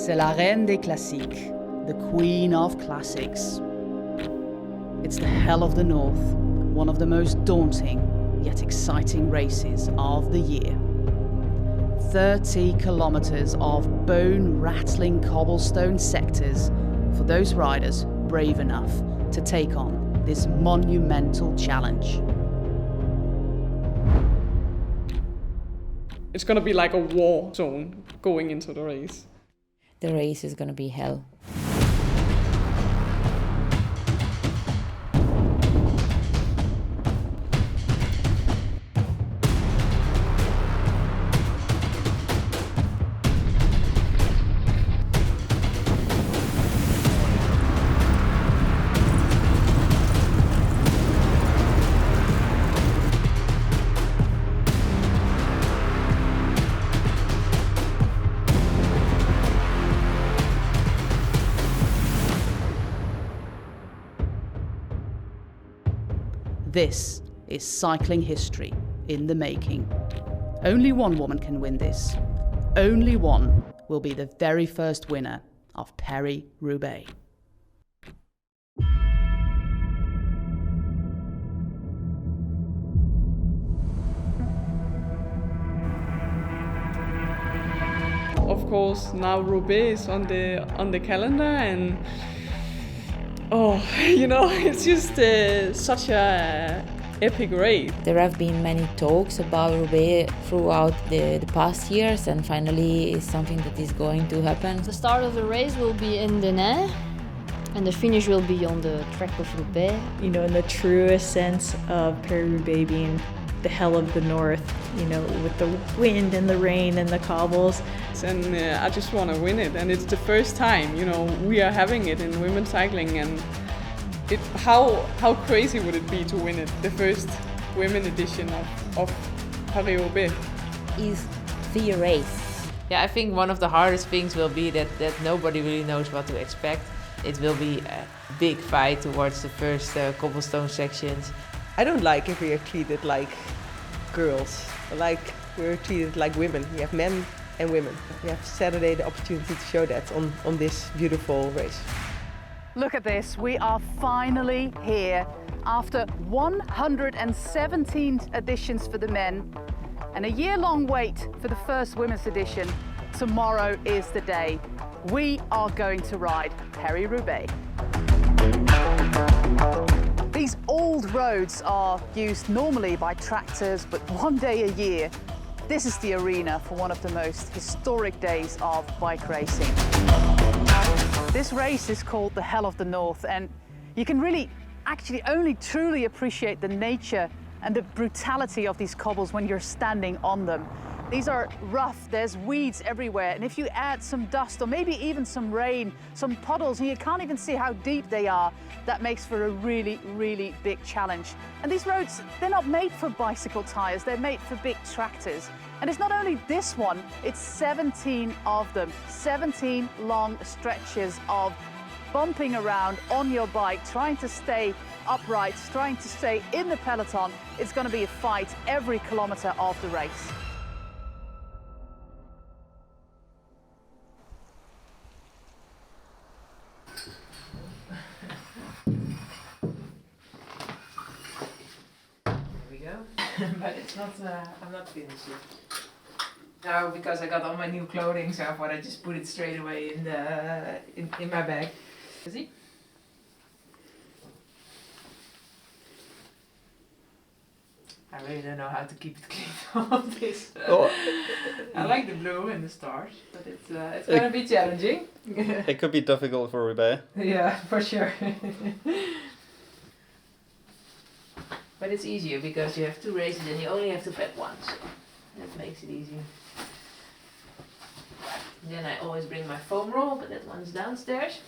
C'est la reine des classiques, the queen of classics. It's the Hell of the North, one of the most daunting yet exciting races of the year. 30 kilometers of bone-rattling cobblestone sectors for those riders brave enough to take on this monumental challenge. It's going to be like a war zone going into the race. The race is going to be hell. This is cycling history in the making. Only one woman can win this. Only one will be the very first winner of Paris-Roubaix. Of course, now Roubaix is on the calendar, and it's just such a epic race. There have been many talks about Roubaix throughout the past years, and finally it's something that is going to happen. The start of the race will be in Denain, and the finish will be on the track of Roubaix. In the truest sense of Paris-Roubaix being the hell of the north, with the wind and the rain and the cobbles. And I just want to win it, and it's the first time, we are having it in women's cycling, and how crazy would it be to win it, the first women edition of Paris-Roubaix. Is the race. Yeah, I think one of the hardest things will be that nobody really knows what to expect. It will be a big fight towards the first cobblestone sections. I don't like if we are treated like girls, like we're treated like women. We have men and women. We have Saturday the opportunity to show that on this beautiful race. Look at this, we are finally here after 117 editions for the men and a year-long wait for the first women's edition. Tomorrow is the day. We are going to ride Paris-Roubaix. These old roads are used normally by tractors, but one day a year, this is the arena for one of the most historic days of bike racing. This race is called the Hell of the North, and you can really actually only truly appreciate the nature and the brutality of these cobbles when you're standing on them. These are rough, there's weeds everywhere, and if you add some dust or maybe even some rain, some puddles, and you can't even see how deep they are, that makes for a really, really big challenge. And these roads, they're not made for bicycle tires, they're made for big tractors. And it's not only this one, it's 17 of them, 17 long stretches of bumping around on your bike, trying to stay upright, trying to stay in the peloton. It's going to be a fight every kilometer of the race. But it's not, I'm not finished yet. No, because I got all my new clothing, so I thought I'd just put it straight away in my bag. See? I really don't know how to keep it clean on this. I like the blue and the stars, but it's gonna be challenging. It could be difficult for Roubaix. Yeah, for sure. But it's easier because you have two races and you only have to pack once. So that makes it easier. Then I always bring my foam roll, but that one's downstairs.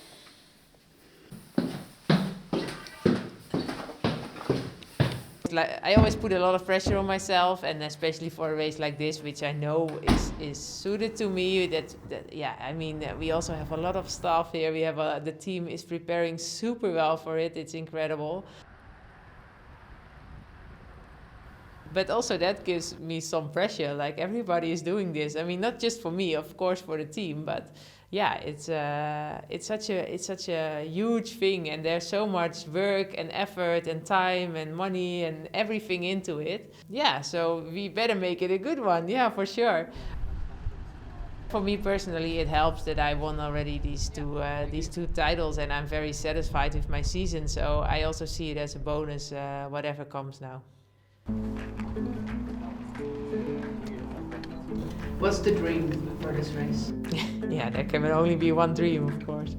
I always put a lot of pressure on myself, and especially for a race like this, which I know is suited to me. We also have a lot of staff here. We have the team is preparing super well for it. It's incredible. But also that gives me some pressure, like everybody is doing this. I mean, not just for me, of course, for the team, but yeah, it's such a huge thing, and there's so much work and effort and time and money and everything into it. Yeah, so we better make it a good one. Yeah, for sure. For me personally, it helps that I won already these two titles, and I'm very satisfied with my season. So I also see it as a bonus, whatever comes now. What's the dream for this race? Yeah, there can only be one dream, of course.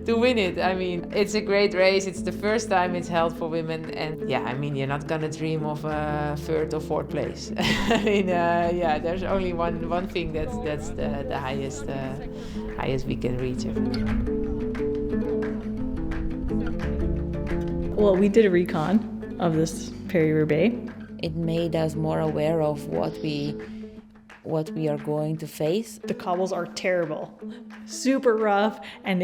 To win it. I mean, it's a great race. It's the first time it's held for women. And yeah, I mean, you're not going to dream of a third or fourth place. I mean, yeah, there's only one thing that's the highest we can reach. Well, we did a recon of this Paris-Roubaix. It made us more aware of what we are going to face. The cobbles are terrible, super rough, and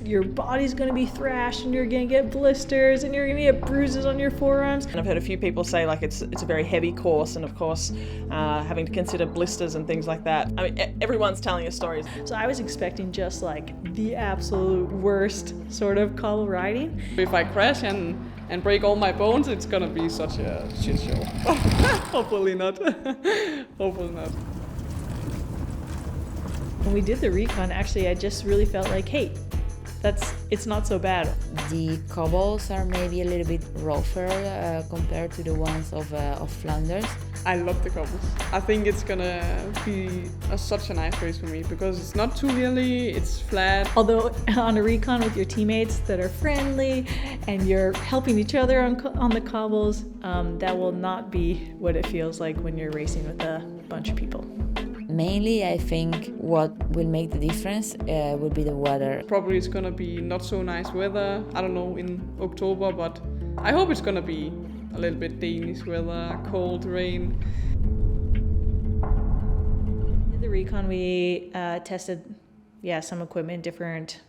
your body's gonna be thrashed, and you're gonna get blisters, and you're gonna get bruises on your forearms. And I've heard a few people say like it's a very heavy course, and of course having to consider blisters and things like that. I mean, everyone's telling us stories. So I was expecting just like the absolute worst sort of cobble riding. If I crash and break all my bones, it's gonna be such a shit show. Hopefully not. Hopefully not. When we did the recon, actually, I just really felt like, hey, it's not so bad. The cobbles are maybe a little bit rougher compared to the ones of Flanders. I love the cobbles. I think it's gonna be such a nice race for me because it's not too hilly, it's flat. Although on a recon with your teammates that are friendly and you're helping each other on the cobbles, that will not be what it feels like when you're racing with a bunch of people. Mainly, I think what will make the difference will be the weather. Probably it's gonna be not so nice weather, I don't know, in October, but I hope it's gonna be a little bit Danish weather, cold, rain. In the recon, we tested, some equipment, different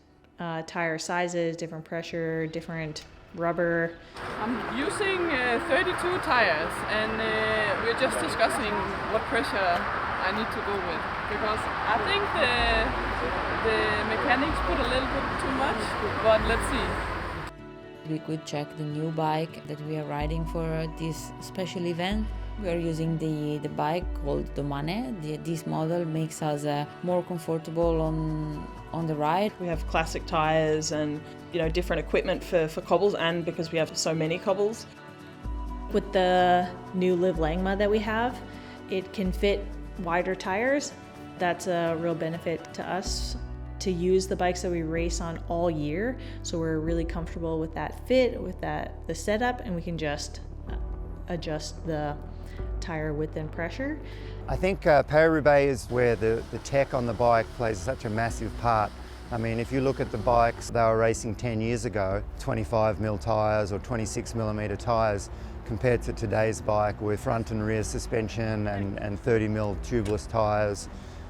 tire sizes, different pressure, different rubber. I'm using 32 tires, and we're just discussing what pressure I need to go with, because I think the mechanics put a little bit too much, but let's see. We could check the new bike that we are riding for this special event. We are using the bike called Domane. This model makes us more comfortable on the ride. We have classic tires and different equipment for cobbles, and because we have so many cobbles. With the new Liv Langma that we have, it can fit wider tires. That's a real benefit to us to use the bikes that we race on all year. So we're really comfortable with that fit, with the setup, and we can just adjust the tire width and pressure. I think Paris-Roubaix is where the tech on the bike plays such a massive part. I mean, if you look at the bikes they were racing 10 years ago, 25mm tyres or 26mm tyres, compared to today's bike with front and rear suspension and 30mm tubeless tyres,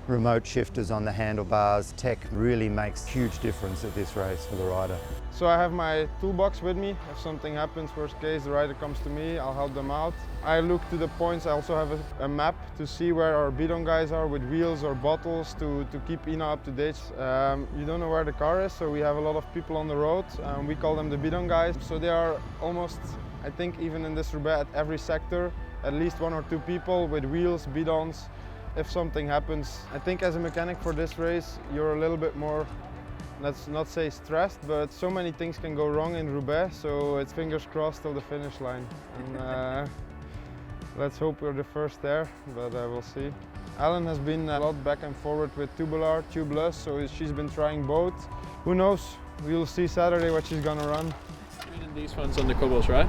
remote shifters on the handlebars. Tech really makes huge difference at this race for the rider. So I have my toolbox with me. If something happens, worst case, the rider comes to me, I'll help them out. I look to the points. I also have a map to see where our bidon guys are with wheels or bottles to keep Ina up to date. You don't know where the car is, so we have a lot of people on the road. We call them the bidon guys. So they are almost, I think, even in this Roubaix, at every sector, at least 1 or 2 people with wheels, bidons. If something happens, I think as a mechanic for this race, you're a little bit more, let's not say stressed, but so many things can go wrong in Roubaix, so it's fingers crossed till the finish line. And let's hope we're the first there, but we'll see. Ellen has been a lot back and forward with tubular, tubeless, so she's been trying both. Who knows? We'll see Saturday what she's gonna run. Reading these ones on the cobbles, right?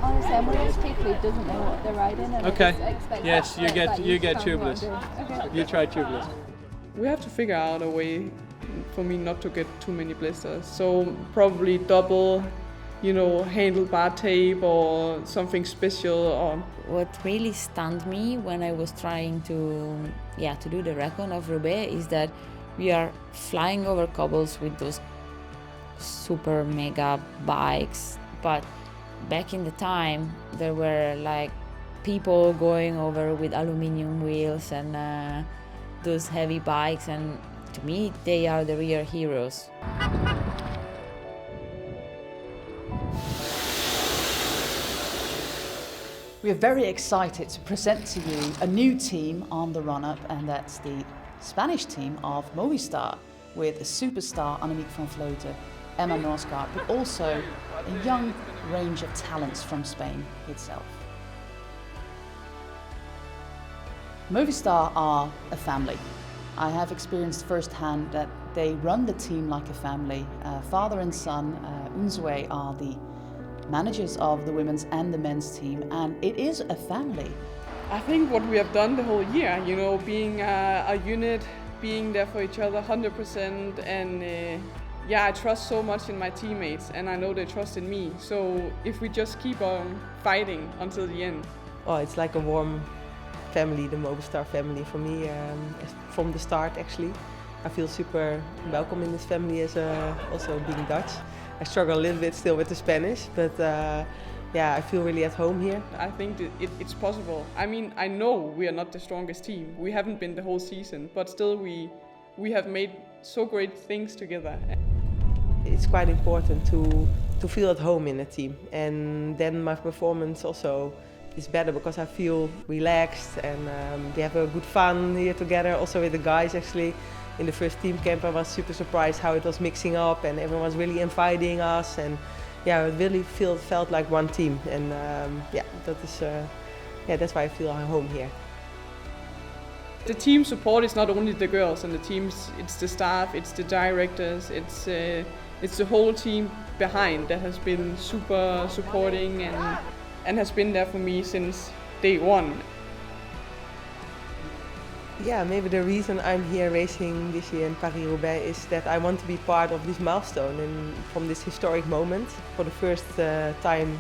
Honestly, I'm one of those people who doesn't know what they're riding, and Okay. I just expect Yes, you get tell me what tubeless. I'm doing. Okay. You try tubeless. We have to figure out a way for me not to get too many blisters. So probably double, handlebar tape or something special. Or What really stunned me when I was trying to do the recon of Roubaix is that we are flying over cobbles with those super mega bikes, but back in the time there were like people going over with aluminum wheels and those heavy bikes, and to me, they are the real heroes. We are very excited to present to you a new team on the run-up, and that's the Spanish team of Movistar, with a superstar Annemiek van Vleuten, Emma Norsgaard, but also a young range of talents from Spain itself. Movistar are a family. I have experienced firsthand that they run the team like a family. Father and son, Unzwe, are the managers of the women's and the men's team, and it is a family. I think what we have done the whole year, you know, being a unit, being there for each other 100%, and yeah, I trust so much in my teammates, and I know they trust in me. So if we just keep on fighting until the end. Oh, it's like a warm family, the Movistar family for me, from the start actually. I feel super welcome in this family as also being Dutch. I struggle a little bit still with the Spanish, but yeah, I feel really at home here. I think it's possible. I mean, I know we are not the strongest team. We haven't been the whole season, but still we have made so great things together. It's quite important to feel at home in a team, and then my performance also is better because I feel relaxed, and we have a good fun here together, also with the guys actually. In the first team camp I was super surprised how it was mixing up, and everyone was really inviting us, and yeah, it really felt like one team, and yeah, that's why I feel at home here. The team support is not only the girls and the teams, it's the staff, it's the directors, it's the whole team behind that has been super supporting and has been there for me since day one. Yeah, maybe the reason I'm here racing this year in Paris-Roubaix is that I want to be part of this milestone and from this historic moment. For the first time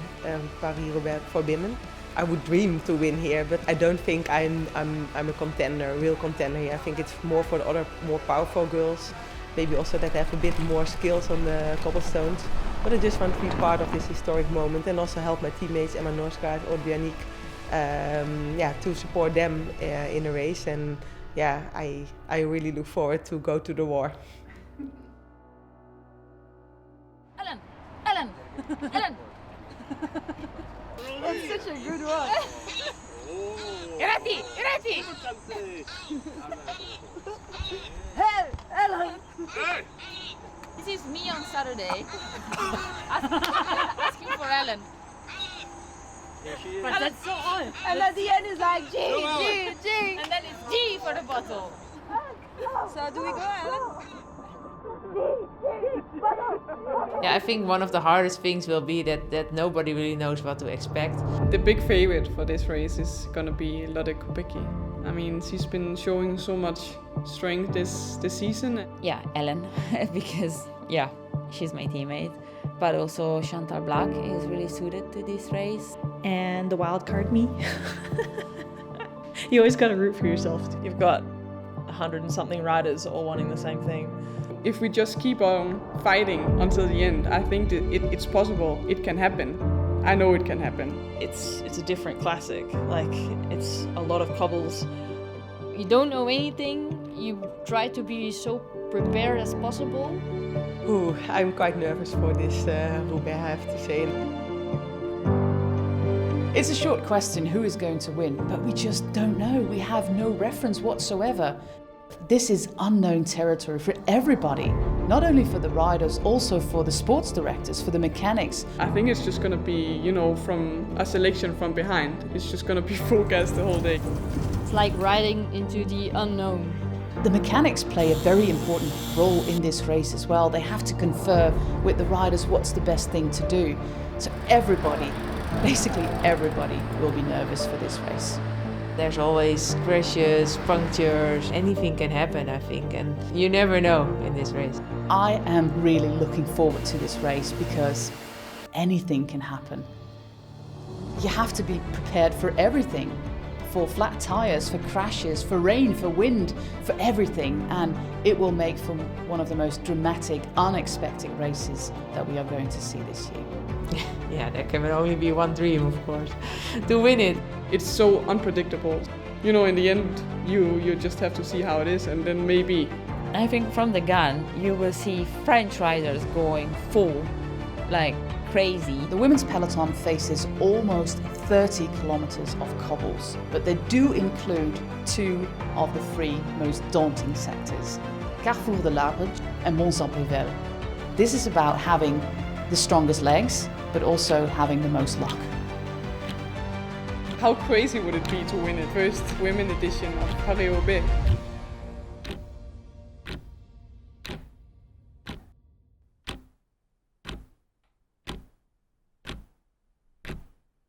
Paris-Roubaix for women. I would dream to win here, but I don't think I'm a contender, a real contender here. I think it's more for the other more powerful girls, maybe also that have a bit more skills on the cobblestones. But I just want to be part of this historic moment and also help my teammates Emma Norsgaard or Yannick, yeah, to support them in a race, and yeah, I really look forward to go to the war. Ellen! Ellen! Ellen! That's such a good one. Irati! Irati! Hey! Ellen! This is me on Saturday. Asking for Ellen. But that's so odd. And at the end is like G, G, G. And then it's G for the bottle. So do we go, Ellen? Yeah, I think one of the hardest things will be that nobody really knows what to expect. The big favorite for this race is gonna be Lotte Kopecky. I mean, she's been showing so much strength this season. Yeah, Ellen, because yeah, she's my teammate. But also Chantal Black is really suited to this race. And the wild card me. You always got to root for yourself. You've got 100 and something riders all wanting the same thing. If we just keep on fighting until the end, I think that it's possible. It can happen. I know it can happen. It's a different classic. Like, it's a lot of cobbles. You don't know anything. You try to be so prepared as possible. Ooh, I'm quite nervous for this Roubaix, I have to say. It's a short question, who is going to win? But we just don't know. We have no reference whatsoever. This is unknown territory for everybody, not only for the riders, also for the sports directors, for the mechanics. I think it's just going to be, you know, from a selection from behind. It's just going to be full gas the whole day. It's like riding into the unknown. The mechanics play a very important role in this race as well. They have to confer with the riders what's the best thing to do. So everybody, basically everybody, will be nervous for this race. There's always crashes, punctures, anything can happen, I think, and you never know in this race. I am really looking forward to this race because anything can happen. You have to be prepared for everything. For flat tires, for crashes, for rain, for wind, for everything, and it will make for one of the most dramatic, unexpected races that we are going to see this year. Yeah, there can only be one dream, of course, to win it. It's so unpredictable. You know, in the end, you just have to see how it is, and then maybe I think from the gun, you will see French riders going full, like crazy. The women's peloton faces almost 30 kilometers of cobbles, but they do include 2 of the 3 most daunting sectors, Carrefour de l'Arbre and Mont-Saint-Pével. This is about having the strongest legs, but also having the most luck. How crazy would it be to win it? First women edition of Paris-Roubaix.